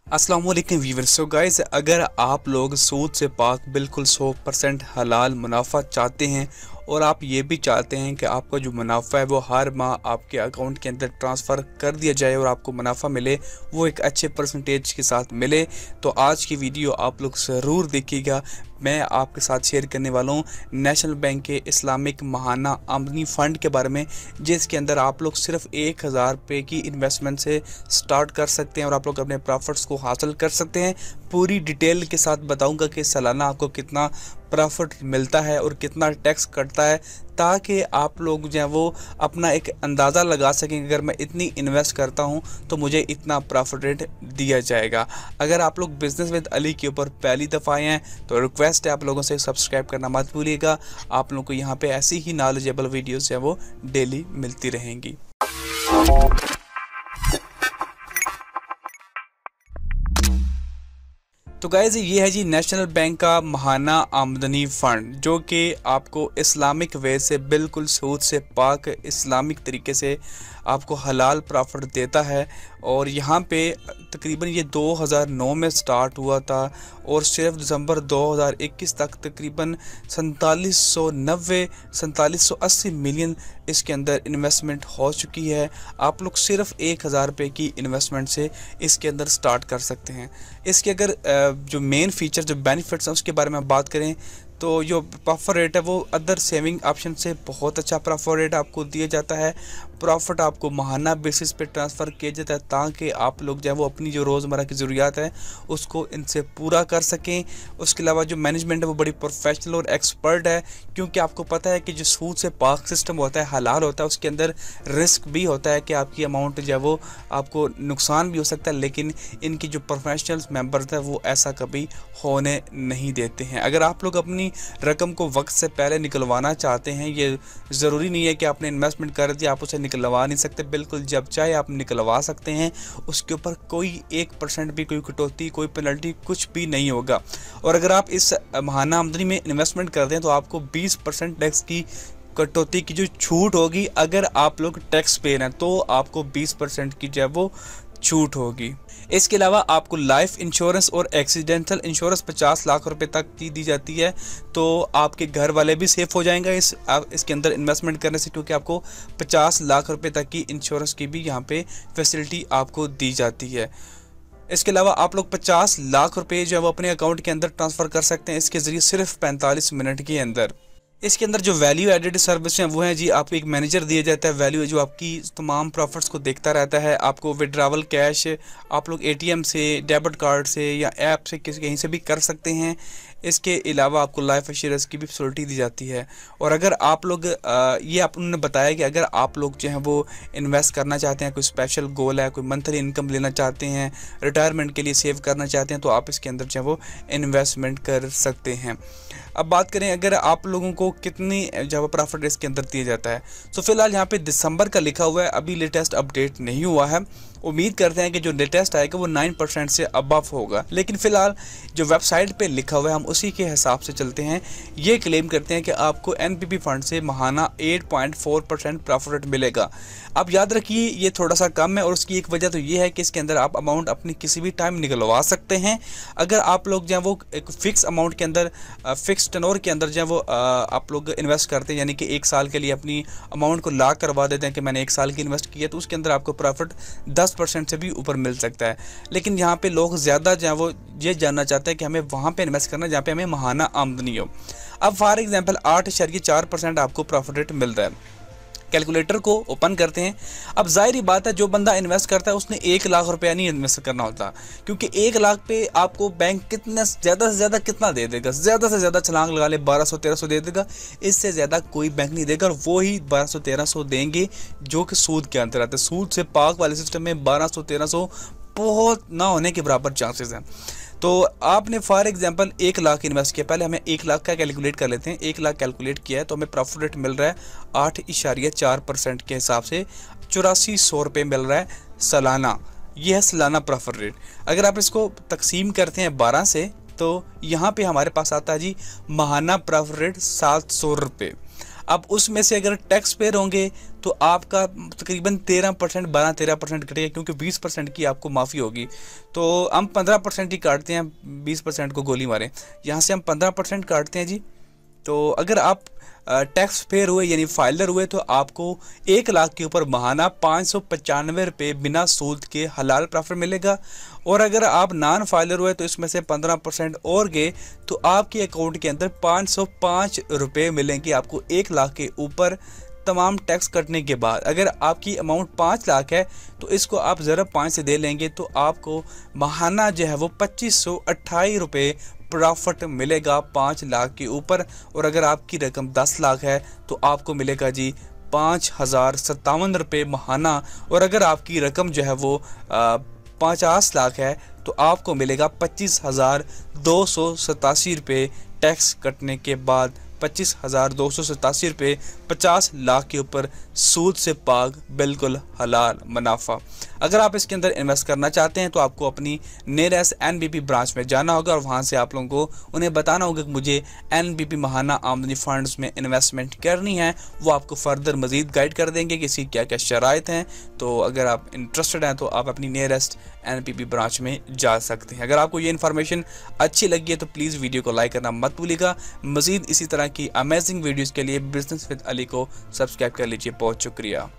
अस्सलाम वालेकुम viewers. So guys, अगर आप लोग सूद से पाक बिल्कुल 100% हलाल मुनाफा चाहते हैं और आप ये भी चाहते हैं कि आपका जो मुनाफा है वो हर माह आपके अकाउंट के अंदर ट्रांसफ़र कर दिया जाए और आपको मुनाफा मिले, वो एक अच्छे परसेंटेज के साथ मिले, तो आज की वीडियो आप लोग ज़रूर देखिएगा। मैं आपके साथ शेयर करने वाला हूँ नेशनल बैंक के इस्लामिक महाना आमदनी फ़ंड के बारे में, जिसके अंदर आप लोग सिर्फ 1000 रुपये की इन्वेस्टमेंट से स्टार्ट कर सकते हैं और आप लोग अपने प्रॉफिट्स को हासिल कर सकते हैं। पूरी डिटेल के साथ बताऊंगा कि सालाना आपको कितना प्रॉफिट मिलता है और कितना टैक्स कटता है, ताकि आप लोग जो है वो अपना एक अंदाज़ा लगा सकें। अगर मैं इतनी इन्वेस्ट करता हूं तो मुझे इतना प्रॉफिट रेट दिया जाएगा। अगर आप लोग बिजनेस विद अली के ऊपर पहली दफ़ा आए हैं तो रिक्वेस्ट है आप लोगों से सब्सक्राइब करना मत भूलिएगा। आप लोगों को यहाँ पे ऐसी ही नॉलेजेबल वीडियोस है वो डेली मिलती रहेंगी। तो गाइस, ये है जी नेशनल बैंक का महाना आमदनी फ़ंड, जो कि आपको इस्लामिक वे से बिल्कुल सूद से पाक इस्लामिक तरीके से आपको हलाल प्रॉफिट देता है। और यहाँ पे तकरीबन ये 2009 में स्टार्ट हुआ था और सिर्फ दिसंबर 2021 तक तकरीबन 4780 मिलियन इसके अंदर इन्वेस्टमेंट हो चुकी है। आप लोग सिर्फ 1000 रुपये की इन्वेस्टमेंट से इसके अंदर स्टार्ट कर सकते हैं। इसके अगर जो मेन फीचर जो बेनिफिट्स हैं उसके बारे में बात करें तो जो प्रॉफिट रेट है वो अदर सेविंग ऑप्शन से बहुत अच्छा प्रॉफिट रेट आपको दिया जाता है। प्रॉफिट आपको महाना बेसिस पे ट्रांसफ़र किया जाता है ताकि आप लोग जो है वो अपनी जो रोज़मर्रा की ज़रूरियात है उसको इनसे पूरा कर सकें। उसके अलावा जो मैनेजमेंट है वो बड़ी प्रोफेशनल और एक्सपर्ट है, क्योंकि आपको पता है कि जो सूद से पाक सिस्टम होता है, हलाल होता है, उसके अंदर रिस्क भी होता है कि आपकी अमाउंट जो है वो आपको नुकसान भी हो सकता है, लेकिन इनकी जो प्रोफेशनल मेंबर्स हैं वो ऐसा कभी होने नहीं देते हैं। अगर आप लोग अपनी रकम को वक्त से पहले निकलवाना चाहते हैं, ये ज़रूरी नहीं है कि आपने इन्वेस्टमेंट कर दिया आप उसे निकलवा नहीं सकते, बिल्कुल जब चाहे आप निकलवा सकते हैं। उसके ऊपर कोई 1% भी कोई कटौती, कोई पेनल्टी कुछ भी नहीं होगा। और अगर आप इस महाना आमदनी में इन्वेस्टमेंट करते हैं तो आपको 20% टैक्स की कटौती की जो छूट होगी। अगर आप लोग टैक्स पेयर हैं तो आपको 20% की जो है वो छूट होगी। इसके अलावा आपको लाइफ इंश्योरेंस और एक्सीडेंटल इंश्योरेंस 50 लाख रुपए तक की दी जाती है, तो आपके घर वाले भी सेफ हो जाएंगे इसके अंदर इन्वेस्टमेंट करने से, क्योंकि आपको 50 लाख रुपए तक की इंश्योरेंस की भी यहाँ पे फैसिलिटी आपको दी जाती है। इसके अलावा आप लोग 50 लाख रुपए जो है वो अपने अकाउंट के अंदर ट्रांसफ़र कर सकते हैं इसके ज़रिए सिर्फ 45 मिनट के अंदर। इसके अंदर जो वैल्यू एडेड सर्विस हैं वो है जी, आपको एक मैनेजर दिया जाता है वैल्यू जो आपकी तमाम प्रॉफिट्स को देखता रहता है। आपको विड्रावल कैश आप लोग एटीएम से, डेबिट कार्ड से या ऐप से कहीं से भी कर सकते हैं। इसके अलावा आपको लाइफ इंश्योरेंस की भी फैसिलिटी दी जाती है। और अगर आप लोग ये आप उन्होंने बताया कि अगर आप लोग जो हैं वो इन्वेस्ट करना चाहते हैं, कोई स्पेशल गोल है, कोई मंथली इनकम लेना चाहते हैं, रिटायरमेंट के लिए सेव करना चाहते हैं, तो आप इसके अंदर जो है वो इन्वेस्टमेंट कर सकते हैं। अब बात करें अगर आप लोगों को कितनी जो है प्रॉफिट इसके अंदर दिया जाता है, तो फिलहाल यहाँ पे दिसंबर का लिखा हुआ है, अभी लेटेस्ट अपडेट नहीं हुआ है। उम्मीद करते हैं कि जो लेटेस्ट आएगा वो 9% से अबव होगा, लेकिन फ़िलहाल जो वेबसाइट पे लिखा हुआ है हम उसी के हिसाब से चलते हैं। ये क्लेम करते हैं कि आपको एनपीपी फंड से महाना 8.4% प्रॉफिट मिलेगा। अब याद रखिए ये थोड़ा सा कम है और उसकी एक वजह तो ये है कि इसके अंदर आप अमाउंट अपनी किसी भी टाइम निकलवा सकते हैं। अगर आप लोग जो है वो एक फ़िक्स अमाउंट के अंदर, फ़िक्स टनोर के अंदर जो है वो आप लोग इन्वेस्ट करते हैं, यानी कि 1 साल के लिए अपनी अमाउंट को लॉक करवा देते हैं कि मैंने 1 साल की इन्वेस्ट किया, तो उसके अंदर आपको प्रॉफिट 10% से भी ऊपर मिल सकता है। लेकिन यहाँ पे लोग ज़्यादा जो है वो ये जानना चाहते हैं कि हमें वहाँ पे इन्वेस्ट करना है जहाँ पे हमें महाना आमदनी हो। अब फॉर एग्जांपल 8.4% आपको प्रॉफिट रेट मिल रहा है। कैलकुलेटर को ओपन करते हैं। अब जाहिर बात है जो बंदा इन्वेस्ट करता है उसने 1 लाख रुपया नहीं इन्वेस्ट करना होता, क्योंकि 1 लाख पे आपको बैंक कितना ज़्यादा से ज़्यादा कितना दे देगा, ज़्यादा से ज़्यादा छलांग लगा ले 1200-1300 दे देगा, इससे ज़्यादा कोई बैंक नहीं देगा। और वो ही 1200-1300 देंगे जो कि सूद के अंदर आते हैं। सूद से पाक वाले सिस्टम में 1200-1300 बहुत ना होने के बराबर चांसेस हैं। तो आपने फॉर एग्जांपल 1 लाख इन्वेस्ट किया, पहले हमें 1 लाख का कैलकुलेट कर लेते हैं। 1 लाख कैलकुलेट किया है तो हमें प्रॉफिट रेट मिल रहा है 8.4% के हिसाब से 8400 रुपये मिल रहा है सालाना। यह है सालाना प्रॉफिट रेट। अगर आप इसको तकसीम करते हैं 12 से तो यहाँ पे हमारे पास आता है जी महाना प्रॉफिट रेट 700 रुपये। अब उसमें से अगर टैक्स पेयर होंगे तो आपका तकरीबन 13% 12-13% कटेगा, क्योंकि 20% की आपको माफ़ी होगी। तो हम 15% ही काटते हैं, 20% को गोली मारें, यहाँ से हम 15% काटते हैं जी। तो अगर आप टैक्स पेयर हुए यानी फाइलर हुए तो आपको 1 लाख के ऊपर माहाना 595 रुपये बिना सूद के हलाल प्रॉफिट मिलेगा। और अगर आप नॉन फाइलर हुए तो इसमें से 15% और गए तो आपके अकाउंट के अंदर 505 रुपये मिलेंगे आपको 1 लाख के ऊपर तमाम टैक्स कटने के बाद। अगर आपकी अमाउंट 5 लाख है तो इसको आप ज़रा 5 से दे लेंगे तो आपको माहाना जो है वो 2528 रुपये प्रॉफिट मिलेगा 5 लाख के ऊपर। और अगर आपकी रकम 10 लाख है तो आपको मिलेगा जी 5057 रुपये माहाना। और अगर आपकी रकम जो है वो 50 लाख है तो आपको मिलेगा 25,287 रुपये टैक्स कटने के बाद। 25,287 रुपये 50 लाख के ऊपर सूद से पाक बिल्कुल हलाल मुनाफा। अगर आप इसके अंदर इन्वेस्ट करना चाहते हैं तो आपको अपनी नियरेस्ट एनबीपी ब्रांच में जाना होगा और वहां से आप लोगों को उन्हें बताना होगा कि मुझे एनबीपी माहाना आमदनी फंड्स में इन्वेस्टमेंट करनी है। वो आपको फर्दर मजीद गाइड कर देंगे कि इसकी क्या क्या शराइत हैं। तो अगर आप इंटरेस्टेड हैं तो आप अपनी नियरेस्ट एनबीपी ब्रांच में जा सकते हैं। अगर आपको ये इन्फॉर्मेशन अच्छी लगी है तो प्लीज़ वीडियो को लाइक करना मत भूलिएगा। मजीद इसी तरह की अमेजिंग वीडियोज़ के लिए बिजनेस विद अली को सब्सक्राइब कर लीजिए। बहुत शुक्रिया।